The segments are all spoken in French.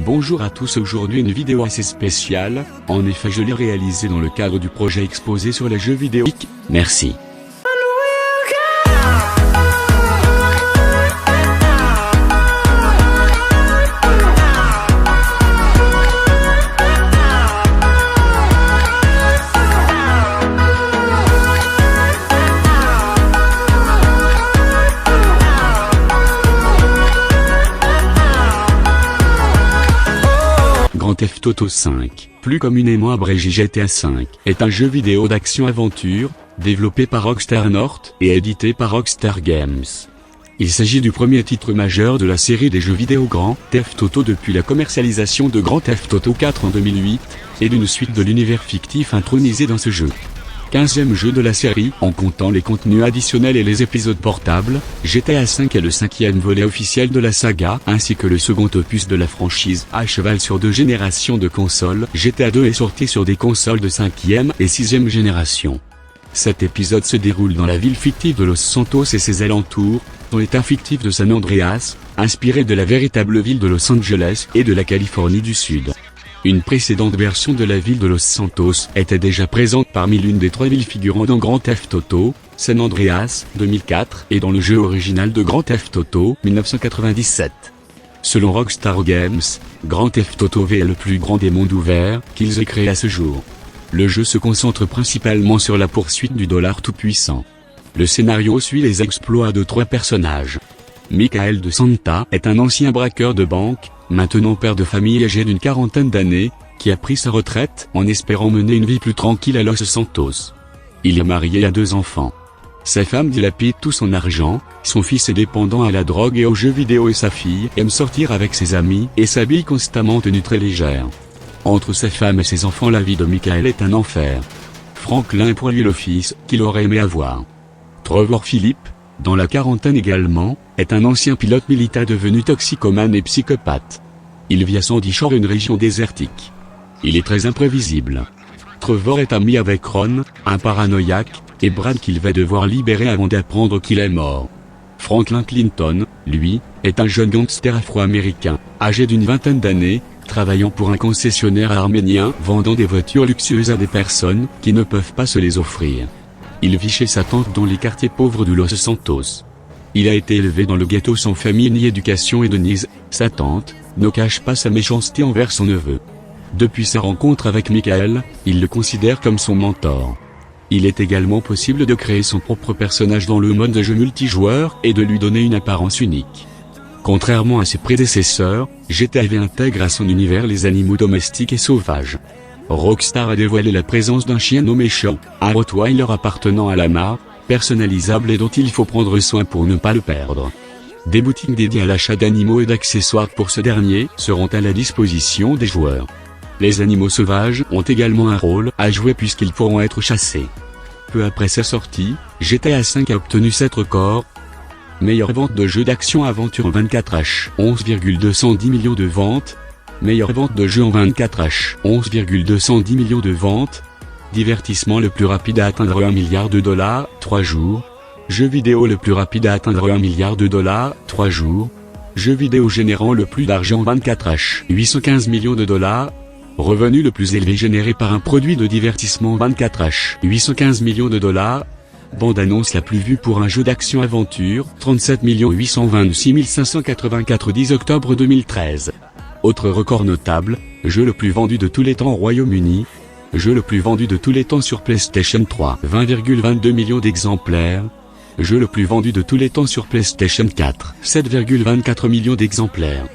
Bonjour à tous, aujourd'hui une vidéo assez spéciale, en effet je l'ai réalisée dans le cadre du projet exposé sur les jeux vidéo. Merci. Grand Theft Auto V, plus communément abrégé GTA V, est un jeu vidéo d'action-aventure, développé par Rockstar North et édité par Rockstar Games. Il s'agit du premier titre majeur de la série des jeux vidéo Grand Theft Auto depuis la commercialisation de Grand Theft Auto 4 en 2008, et d'une suite de l'univers fictif intronisé dans ce jeu. 15e jeu de la série, en comptant les contenus additionnels et les épisodes portables, GTA V est le 5e volet officiel de la saga, ainsi que le second opus de la franchise, à cheval sur 2 générations de consoles. GTA 2 est sorti sur des consoles de 5e et 6e génération. Cet épisode se déroule dans la ville fictive de Los Santos et ses alentours, dans l'état fictif de San Andreas, inspiré de la véritable ville de Los Angeles et de la Californie du Sud. Une précédente version de la ville de Los Santos était déjà présente parmi l'une des 3 villes figurant dans Grand Theft Auto, San Andreas, 2004, et dans le jeu original de Grand Theft Auto, 1997. Selon Rockstar Games, Grand Theft Auto V est le plus grand des mondes ouverts qu'ils aient créé à ce jour. Le jeu se concentre principalement sur la poursuite du dollar tout-puissant. Le scénario suit les exploits de 3 personnages. Michael de Santa est un ancien braqueur de banque, maintenant père de famille âgé d'une 40aine d'années, qui a pris sa retraite en espérant mener une vie plus tranquille à Los Santos. Il est marié et a 2 enfants. Sa femme dilapide tout son argent, son fils est dépendant à la drogue et aux jeux vidéo et sa fille aime sortir avec ses amis et s'habille constamment tenue très légère. Entre sa femme et ses enfants, la vie de Michael est un enfer. Franklin est pour lui le fils qu'il aurait aimé avoir. Trevor Philippe, dans la 40aine également, est un ancien pilote militaire devenu toxicomane et psychopathe. Il vit à Sandy Shore, une région désertique. Il est très imprévisible. Trevor est ami avec Ron, un paranoïaque, et Brad qu'il va devoir libérer avant d'apprendre qu'il est mort. Franklin Clinton, lui, est un jeune gangster afro-américain, âgé d'une 20aine d'années, travaillant pour un concessionnaire arménien vendant des voitures luxueuses à des personnes qui ne peuvent pas se les offrir. Il vit chez sa tante dans les quartiers pauvres de Los Santos. Il a été élevé dans le ghetto sans famille ni éducation et Denise, sa tante, ne cache pas sa méchanceté envers son neveu. Depuis sa rencontre avec Michael, il le considère comme son mentor. Il est également possible de créer son propre personnage dans le mode de jeu multijoueur et de lui donner une apparence unique. Contrairement à ses prédécesseurs, GTA V intègre à son univers les animaux domestiques et sauvages. Rockstar a dévoilé la présence d'un chien nommé Shaw, un Rottweiler appartenant à Lamar, personnalisable et dont il faut prendre soin pour ne pas le perdre. Des boutiques dédiées à l'achat d'animaux et d'accessoires pour ce dernier seront à la disposition des joueurs. Les animaux sauvages ont également un rôle à jouer puisqu'ils pourront être chassés. Peu après sa sortie, GTA V a obtenu 7 records. Meilleure vente de jeux d'action-aventure en 24H, 11,210 millions de ventes. Meilleure vente de jeux en 24H, 11,210 millions de ventes. Divertissement le plus rapide à atteindre $1 milliard, 3 jours. Jeu vidéo le plus rapide à atteindre $1 milliard, 3 jours. Jeu vidéo générant le plus d'argent en 24H, 815 millions de dollars. Revenu le plus élevé généré par un produit de divertissement en 24H, 815 millions de dollars. Bande-annonce la plus vue pour un jeu d'action-aventure, 37 826 584 10 octobre 2013. Autre record notable, jeu le plus vendu de tous les temps au Royaume-Uni. Jeu le plus vendu de tous les temps sur PlayStation 3, 20,22 millions d'exemplaires. Jeu le plus vendu de tous les temps sur PlayStation 4, 7,24 millions d'exemplaires.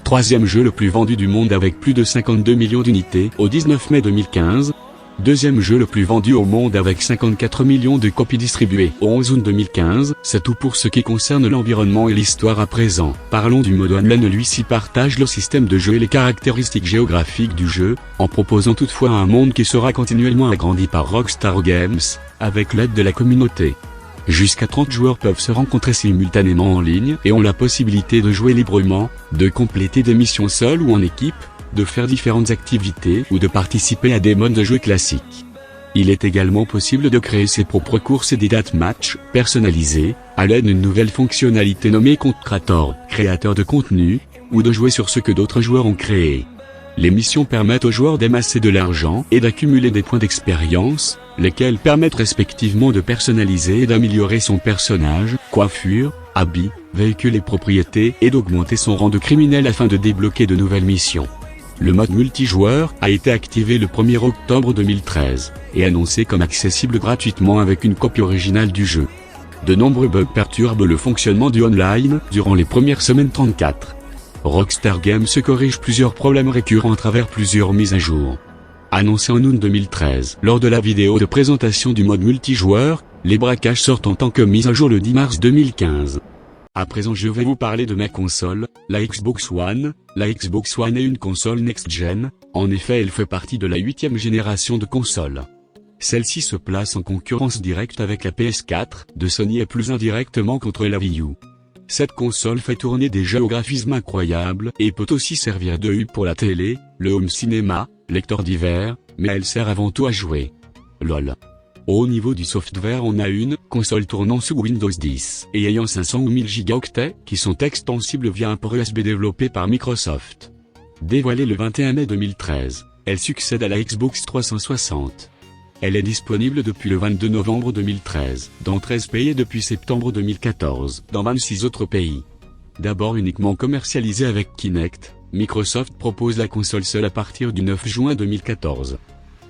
Troisième jeu le plus vendu du monde avec plus de 52 millions d'unités au 19 mai 2015. Deuxième jeu le plus vendu au monde avec 54 millions de copies distribuées au 11 août 2015. C'est tout pour ce qui concerne l'environnement et l'histoire à présent. Parlons du mode online. Lui-ci partage le système de jeu et les caractéristiques géographiques du jeu, en proposant toutefois un monde qui sera continuellement agrandi par Rockstar Games, avec l'aide de la communauté. Jusqu'à 30 joueurs peuvent se rencontrer simultanément en ligne et ont la possibilité de jouer librement, de compléter des missions seuls ou en équipe, de faire différentes activités ou de participer à des modes de jeu classiques. Il est également possible de créer ses propres courses et des dates match personnalisées, à l'aide d'une nouvelle fonctionnalité nommée Content Creator, créateur de contenu, ou de jouer sur ce que d'autres joueurs ont créé. Les missions permettent aux joueurs d'amasser de l'argent et d'accumuler des points d'expérience, lesquels permettent respectivement de personnaliser et d'améliorer son personnage, coiffure, habits, véhicules et propriétés et d'augmenter son rang de criminel afin de débloquer de nouvelles missions. Le mode multijoueur a été activé le 1er octobre 2013 et annoncé comme accessible gratuitement avec une copie originale du jeu. De nombreux bugs perturbent le fonctionnement du online durant les premières semaines 34. Rockstar Games se corrige plusieurs problèmes récurrents à travers plusieurs mises à jour. Annoncé en août 2013 lors de la vidéo de présentation du mode multijoueur, les braquages sortent en tant que mise à jour le 10 mars 2015. À présent je vais vous parler de ma console, la Xbox One. La Xbox One est une console next-gen, en effet elle fait partie de la 8e génération de consoles. Celle-ci se place en concurrence directe avec la PS4 de Sony et plus indirectement contre la Wii U. Cette console fait tourner des jeux au graphisme incroyable et peut aussi servir de hub pour la télé, le home cinéma, lecteur divers, mais elle sert avant tout à jouer. LOL. Au niveau du software on a une console tournant sous Windows 10 et ayant 500 ou 1000 gigaoctets qui sont extensibles via un port USB développé par Microsoft. Dévoilée le 21 mai 2013, elle succède à la Xbox 360. Elle est disponible depuis le 22 novembre 2013, dans 13 pays et depuis septembre 2014, dans 26 autres pays. D'abord uniquement commercialisée avec Kinect, Microsoft propose la console seule à partir du 9 juin 2014.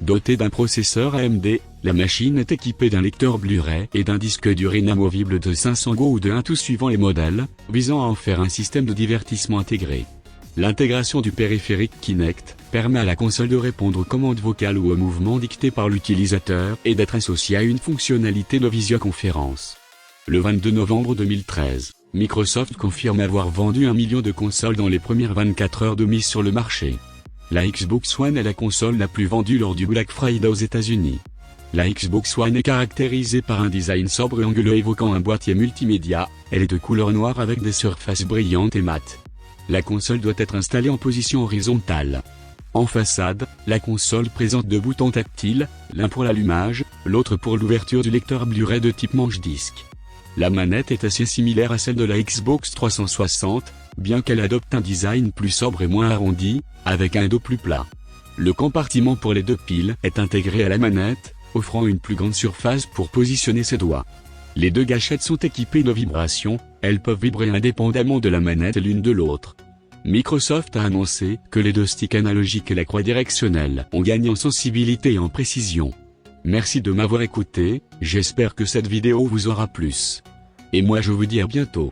Dotée d'un processeur AMD, la machine est équipée d'un lecteur Blu-ray et d'un disque dur inamovible de 500 Go ou de 1 tout suivant les modèles, visant à en faire un système de divertissement intégré. L'intégration du périphérique Kinect permet à la console de répondre aux commandes vocales ou aux mouvements dictés par l'utilisateur et d'être associée à une fonctionnalité de visioconférence. Le 22 novembre 2013, Microsoft confirme avoir vendu 1 million de consoles dans les premières 24 heures de mise sur le marché. La Xbox One est la console la plus vendue lors du Black Friday aux États-Unis. La Xbox One est caractérisée par un design sobre et anguleux évoquant un boîtier multimédia, elle est de couleur noire avec des surfaces brillantes et mates. La console doit être installée en position horizontale. En façade, la console présente 2 boutons tactiles, l'un pour l'allumage, l'autre pour l'ouverture du lecteur Blu-ray de type manche-disque. La manette est assez similaire à celle de la Xbox 360, bien qu'elle adopte un design plus sobre et moins arrondi, avec un dos plus plat. Le compartiment pour les 2 piles est intégré à la manette, offrant une plus grande surface pour positionner ses doigts. Les 2 gâchettes sont équipées de vibrations, elles peuvent vibrer indépendamment de la manette l'une de l'autre. Microsoft a annoncé que les 2 sticks analogiques et la croix directionnelle ont gagné en sensibilité et en précision. Merci de m'avoir écouté, j'espère que cette vidéo vous aura plu. Et moi je vous dis à bientôt.